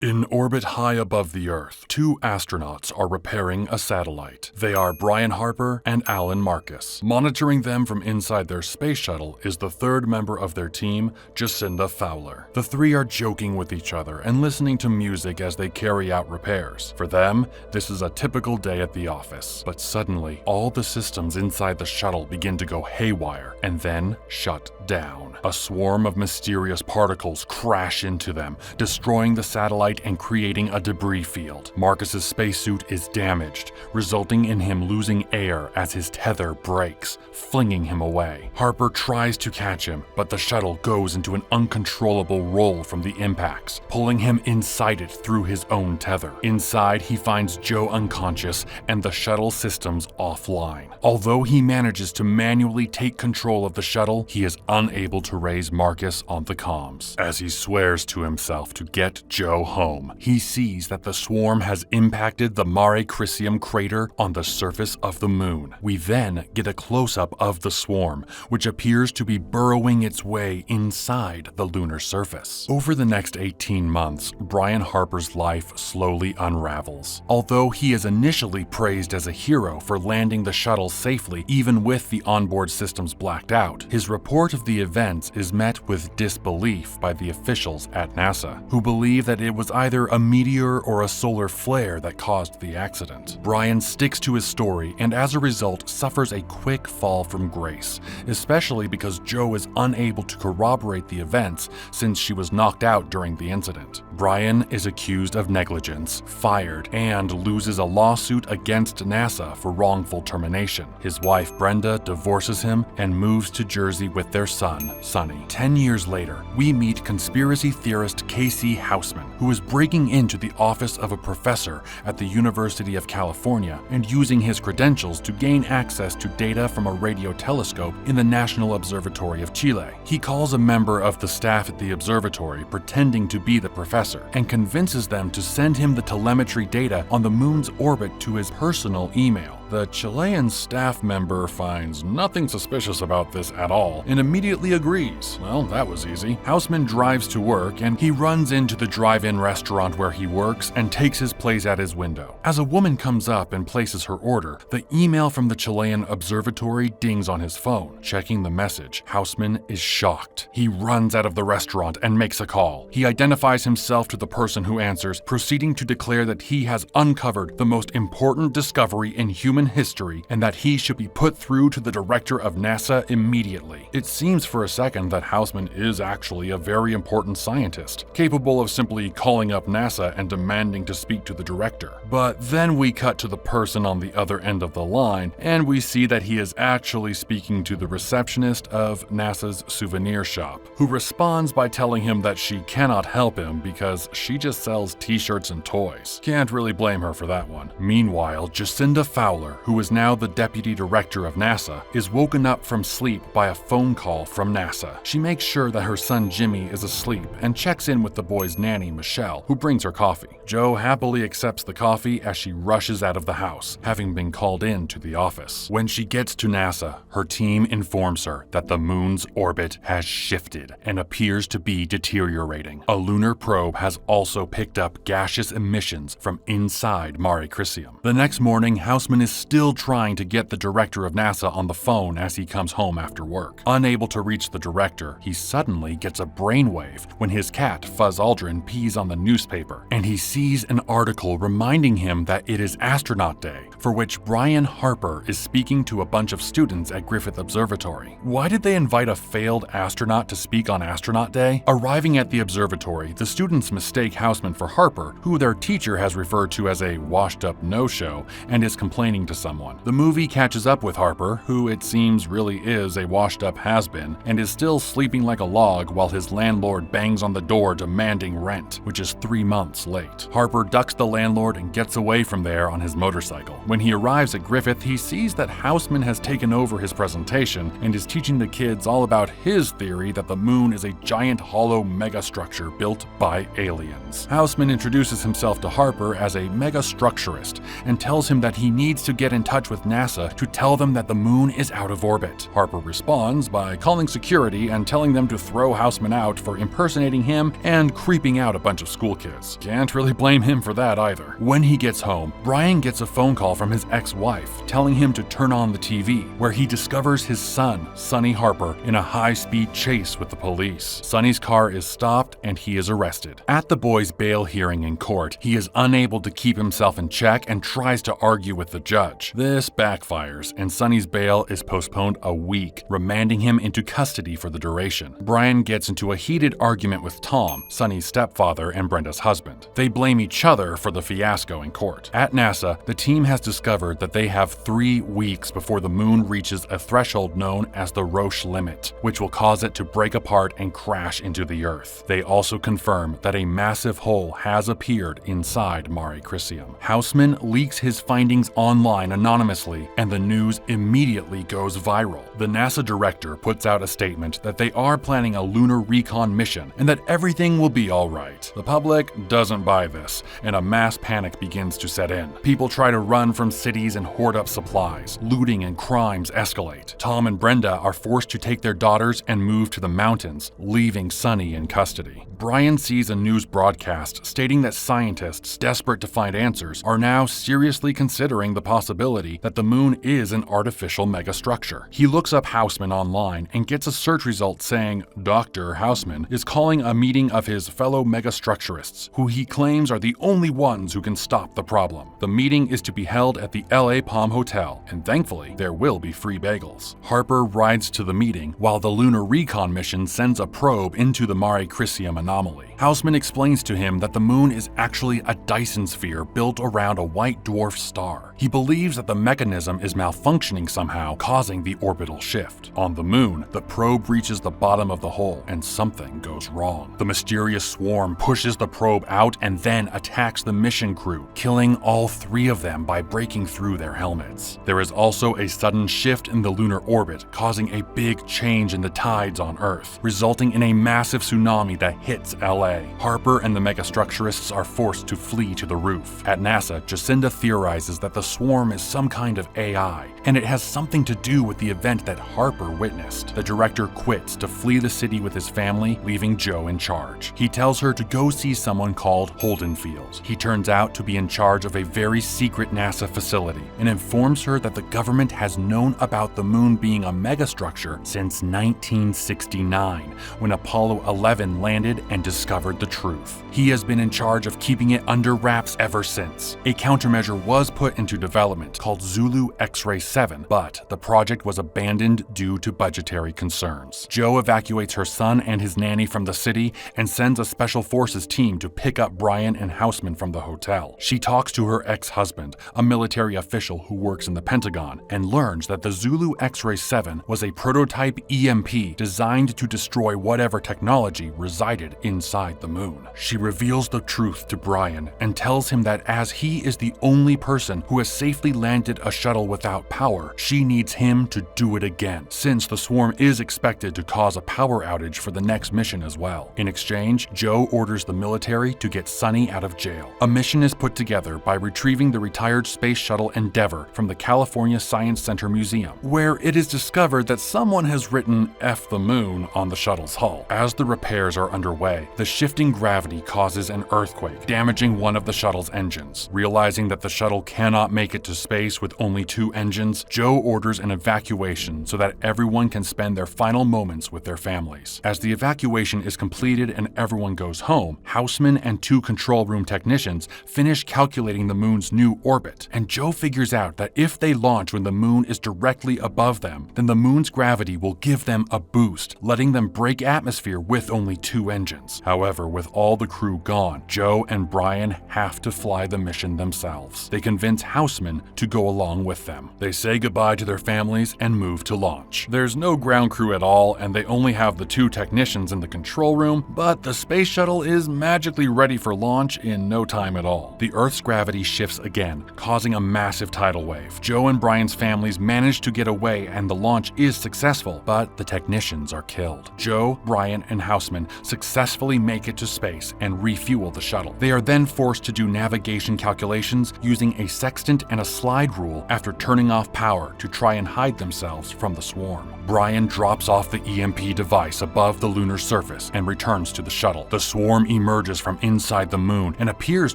In orbit high above the Earth, two astronauts are repairing a satellite. They are Brian Harper and Alan Marcus. Monitoring them from inside their space shuttle is the third member of their team, Jacinda Fowler. The three are joking with each other and listening to music as they carry out repairs. For them, this is a typical day at the office. But suddenly, all the systems inside the shuttle begin to go haywire and then shut down. A swarm of mysterious particles crash into them, destroying the satellite and creating a debris field. Marcus's spacesuit is damaged, resulting in him losing air as his tether breaks, flinging him away. Harper tries to catch him, but the shuttle goes into an uncontrollable roll from the impacts, pulling him inside it through his own tether. Inside, he finds Joe unconscious and the shuttle systems offline. Although he manages to manually take control of the shuttle, he is unable to raise Marcus on the comms. As he swears to himself to get Joe home, he sees that the swarm has impacted the Mare Crisium crater on the surface of the moon. We then get a close-up of the swarm, which appears to be burrowing its way inside the lunar surface. Over the next 18 months, Brian Harper's life slowly unravels. Although he is initially praised as a hero for landing the shuttle safely even with the onboard systems blacked out, his report of the events is met with disbelief by the officials at NASA, who believe that it was either a meteor or a solar flare that caused the accident. Brian sticks to his story and as a result suffers a quick fall from grace, especially because Joe is unable to corroborate the events since she was knocked out during the incident. Brian is accused of negligence, fired, and loses a lawsuit against NASA for wrongful termination. His wife Brenda divorces him and moves to Jersey with their son, Sonny. 10 years later, we meet conspiracy theorist Casey Houseman, who is breaking into the office of a professor at the University of California and using his credentials to gain access to data from a radio telescope in the National Observatory of Chile. He calls a member of the staff at the observatory pretending to be the professor and convinces them to send him the telemetry data on the moon's orbit to his personal email. The Chilean staff member finds nothing suspicious about this at all and immediately agrees. Well, that was easy. Houseman drives to work and he runs into the drive-in restaurant where he works and takes his place at his window. As a woman comes up and places her order, the email from the Chilean observatory dings on his phone. Checking the message, Houseman is shocked. He runs out of the restaurant and makes a call. He identifies himself to the person who answers, proceeding to declare that he has uncovered the most important discovery in human history and that he should be put through to the director of NASA immediately. It seems for a second that Houseman is actually a very important scientist, capable of simply calling up NASA and demanding to speak to the director. But then we cut to the person on the other end of the line and we see that he is actually speaking to the receptionist of NASA's souvenir shop, who responds by telling him that she cannot help him because she just sells t-shirts and toys. Can't really blame her for that one. Meanwhile, Jacinda Fowler, who is now the deputy director of NASA, is woken up from sleep by a phone call from NASA. She makes sure that her son Jimmy is asleep and checks in with the boy's nanny, Michelle, who brings her coffee. Joe happily accepts the coffee as she rushes out of the house, having been called in to the office. When she gets to NASA, her team informs her that the moon's orbit has shifted and appears to be deteriorating. A lunar probe has also picked up gaseous emissions from inside Mare Crisium. The next morning, Houseman is still trying to get the director of NASA on the phone as he comes home after work. Unable to reach the director, he suddenly gets a brainwave when his cat, Fuzz Aldrin, pees on the newspaper, and he sees an article reminding him that it is Astronaut Day, for which Brian Harper is speaking to a bunch of students at Griffith Observatory. Why did they invite a failed astronaut to speak on Astronaut Day? Arriving at the observatory, the students mistake Houseman for Harper, who their teacher has referred to as a washed-up no-show, and is complaining to someone. The movie catches up with Harper, who it seems really is a washed-up has-been, and is still sleeping like a log while his landlord bangs on the door demanding rent, which is 3 months late. Harper ducks the landlord and gets away from there on his motorcycle. When he arrives at Griffith, he sees that Houseman has taken over his presentation and is teaching the kids all about his theory that the moon is a giant hollow megastructure built by aliens. Houseman introduces himself to Harper as a megastructurist and tells him that he needs to get in touch with NASA to tell them that the moon is out of orbit. Harper responds by calling security and telling them to throw Houseman out for impersonating him and creeping out a bunch of school kids. Can't really blame him for that either. When he gets home, Brian gets a phone call from his ex-wife telling him to turn on the TV, where he discovers his son, Sonny Harper, in a high-speed chase with the police. Sonny's car is stopped and he is arrested. At the boy's bail hearing in court, he is unable to keep himself in check and tries to argue with the judge. This backfires, and Sonny's bail is postponed a week, remanding him into custody for the duration. Brian gets into a heated argument with Tom, Sonny's stepfather and Brenda's husband. They blame each other for the fiasco in court. At NASA, the team has discovered that they have 3 weeks before the moon reaches a threshold known as the Roche limit, which will cause it to break apart and crash into the Earth. They also confirm that a massive hole has appeared inside Mare Crisium. Houseman leaks his findings online anonymously, and the news immediately goes viral. The NASA director puts out a statement that they are planning a lunar recon mission and that everything will be all right. The public doesn't buy this, and a mass panic begins to set in. People try to run from cities and hoard up supplies. Looting and crimes escalate. Tom and Brenda are forced to take their daughters and move to the mountains, leaving Sonny in custody. Brian sees a news broadcast stating that scientists desperate to find answers are now seriously considering the possibility that the moon is an artificial megastructure. He looks up Houseman online and gets a search result saying Dr. Houseman is calling a meeting of his fellow megastructurists, who he claims are the only ones who can stop the problem. The meeting is to be held at the LA Palm Hotel, and thankfully, there will be free bagels. Harper rides to the meeting while the lunar recon mission sends a probe into the Mare Crisium anomaly. Houseman explains to him that the moon is actually a Dyson sphere built around a white dwarf star. He believes that the mechanism is malfunctioning somehow, causing the orbital shift. On the moon, the probe reaches the bottom of the hole and something goes wrong. The mysterious swarm pushes the probe out and then attacks the mission crew, killing all 3 of them by breaking through their helmets. There is also a sudden shift in the lunar orbit, causing a big change in the tides on Earth, resulting in a massive tsunami that hits LA. Harper and the megastructurists are forced to flee to the roof. At NASA, Jacinda theorizes that the swarm is some kind of AI, and it has something to do with the event that Harper witnessed. The director quits to flee the city with his family, leaving Joe in charge. He tells her to go see someone called Holdenfield. He turns out to be in charge of a very secret NASA facility and informs her that the government has known about the moon being a megastructure since 1969, when Apollo 11 landed and discovered the truth. He has been in charge of keeping it under wraps ever since. A countermeasure was put into development called Zulu X-ray 7, but the project was abandoned due to budgetary concerns. Joe evacuates her son and his nanny from the city and sends a special forces team to pick up Brian and Houseman from the hotel. She talks to her ex-husband, a military official who works in the Pentagon, and learns that the Zulu X-ray 7 was a prototype EMP designed to destroy whatever technology resided inside the moon. She reveals the truth to Brian and tells him that as he is the only person who has safely landed a shuttle without power, she needs him to do it again, since the swarm is expected to cause a power outage for the next mission as well. In exchange, Joe orders the military to get Sonny out of jail. A mission is put together by retrieving the retired space shuttle Endeavour from the California Science Center Museum, where it is discovered that someone has written F the moon on the shuttle's hull. As the repairs are underway, the shifting gravity causes an earthquake, damaging one of the shuttle's engines. Realizing that the shuttle cannot make it to space with only 2 engines, Joe orders an evacuation so that everyone can spend their final moments with their families. As the evacuation is completed and everyone goes home, Houseman and 2 control room technicians finish calculating the moon's new orbit, and Joe figures out that if they launch when the moon is directly above them, then the moon's gravity will give them a boost, letting them break atmosphere with only 2 engines. However, with all the crew gone, Joe and Brian have to fly the mission themselves. They convince Houseman to go along with them. They say goodbye to their families and move to launch. There's no ground crew at all, and they only have the 2 technicians in the control room, but the space shuttle is magically ready for launch in no time at all. The Earth's gravity shifts again, causing causing a massive tidal wave. Joe and Brian's families manage to get away and the launch is successful, but the technicians are killed. Joe, Brian, and Houseman successfully make it to space and refuel the shuttle. They are then forced to do navigation calculations using a sextant and a slide rule after turning off power to try and hide themselves from the swarm. Brian drops off the EMP device above the lunar surface and returns to the shuttle. The swarm emerges from inside the moon and appears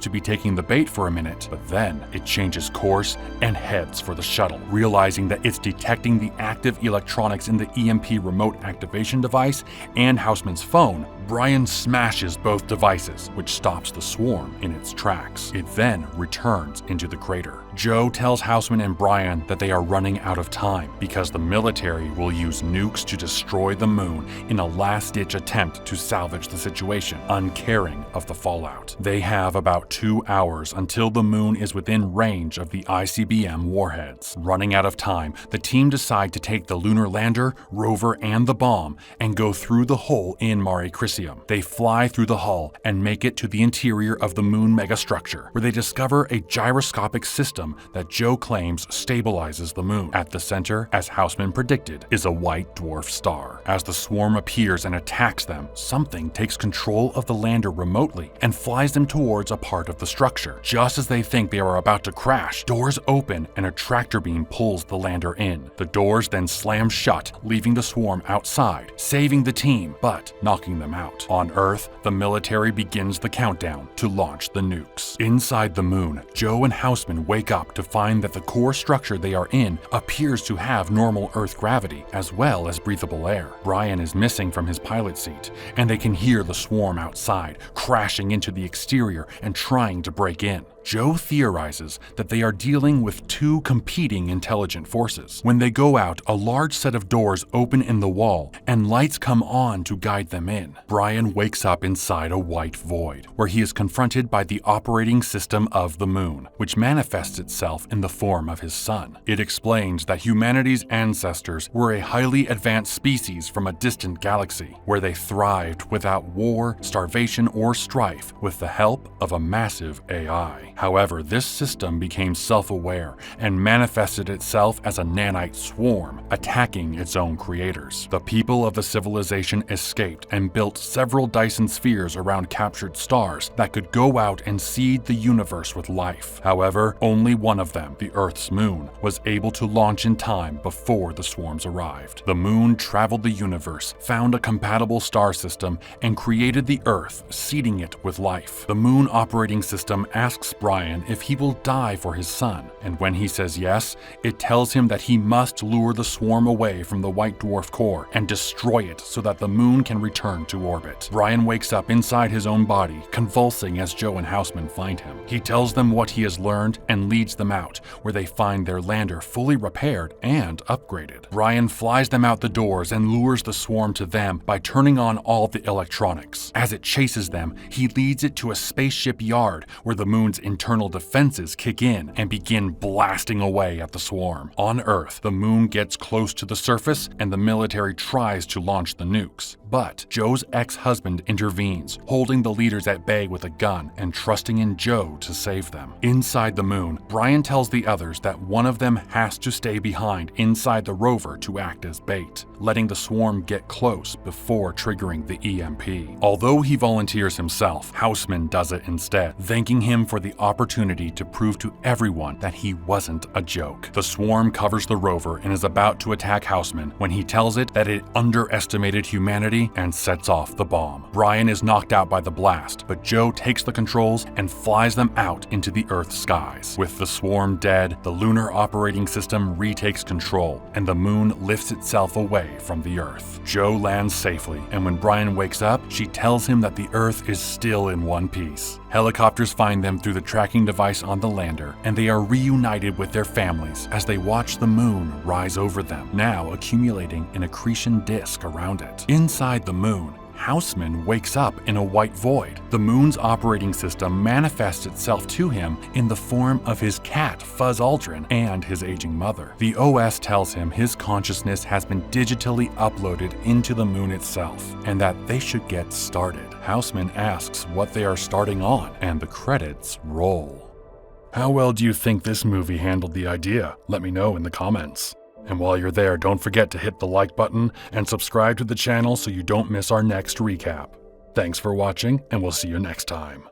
to be taking the bait for a minute, but then it changes course and heads for the shuttle. Realizing that it's detecting the active electronics in the EMP remote activation device and Houseman's phone, Brian smashes both devices, which stops the swarm in its tracks. It then returns into the crater. Joe tells Houseman and Brian that they are running out of time because the military will use nukes to destroy the moon in a last-ditch attempt to salvage the situation, uncaring of the fallout. They have about 2 hours until the moon is within range of the ICBM warheads. Running out of time, the team decide to take the lunar lander, rover, and the bomb and go through the hole in Mare Crisium. They fly through the hull and make it to the interior of the moon megastructure, where they discover a gyroscopic system that Joe claims stabilizes the moon. At the center, as Houseman predicted, is a white dwarf star. As the swarm appears and attacks them, something takes control of the lander remotely and flies them towards a part of the structure. Just as they think they are about to crash, doors open and a tractor beam pulls the lander in. The doors then slam shut, leaving the swarm outside, saving the team, but knocking them out. On Earth, the military begins the countdown to launch the nukes. Inside the moon, Joe and Houseman wake up to find that the core structure they are in appears to have normal Earth gravity, as well as breathable air. Brian is missing from his pilot seat, and they can hear the swarm outside, crashing into the exterior and trying to break in. Joe theorizes that they are dealing with two competing intelligent forces. When they go out, a large set of doors open in the wall, and lights come on to guide them in. Brian wakes up inside a white void, where he is confronted by the operating system of the moon, which manifests itself in the form of his son. It explains that humanity's ancestors were a highly advanced species from a distant galaxy, where they thrived without war, starvation, or strife with the help of a massive AI. However, this system became self-aware and manifested itself as a nanite swarm, attacking its own creators. The people of the civilization escaped and built several Dyson spheres around captured stars that could go out and seed the universe with life. However, only one of them, the Earth's moon, was able to launch in time before the swarms arrived. The moon traveled the universe, found a compatible star system, and created the Earth, seeding it with life. The moon operating system asks Brian if he will die for his son, and when he says yes, it tells him that he must lure the swarm away from the white dwarf core and destroy it so that the moon can return to orbit. Brian wakes up inside his own body, convulsing as Joe and Houseman find him. He tells them what he has learned and leads them out, where they find their lander fully repaired and upgraded. Brian flies them out the doors and lures the swarm to them by turning on all the electronics. As it chases them, he leads it to a spaceship yard where the moon's internal defenses kick in and begin blasting away at the swarm. On Earth, the moon gets close to the surface and the military tries to launch the nukes. But Joe's ex-husband intervenes, holding the leaders at bay with a gun and trusting in Joe to save them. Inside the moon, Brian tells the others that one of them has to stay behind inside the rover to act as bait, letting the swarm get close before triggering the EMP. Although he volunteers himself, Houseman does it instead, thanking him for the opportunity to prove to everyone that he wasn't a joke. The swarm covers the rover and is about to attack Houseman when he tells it that it underestimated humanity and sets off the bomb. Brian is knocked out by the blast, but Joe takes the controls and flies them out into the Earth's skies. With the swarm dead, the lunar operating system retakes control, and the moon lifts itself away from the Earth. Joe lands safely, and when Brian wakes up, she tells him that the Earth is still in one piece. Helicopters find them through the tracking device on the lander, and they are reunited with their families as they watch the moon rise over them, now accumulating an accretion disk around it. Inside the moon, Houseman wakes up in a white void. The moon's operating system manifests itself to him in the form of his cat, Fuzz Aldrin, and his aging mother. The OS tells him his consciousness has been digitally uploaded into the moon itself, and that they should get started. Houseman asks what they are starting on, and the credits roll. How well do you think this movie handled the idea? Let me know in the comments. And while you're there, don't forget to hit the like button and subscribe to the channel so you don't miss our next recap. Thanks for watching, and we'll see you next time.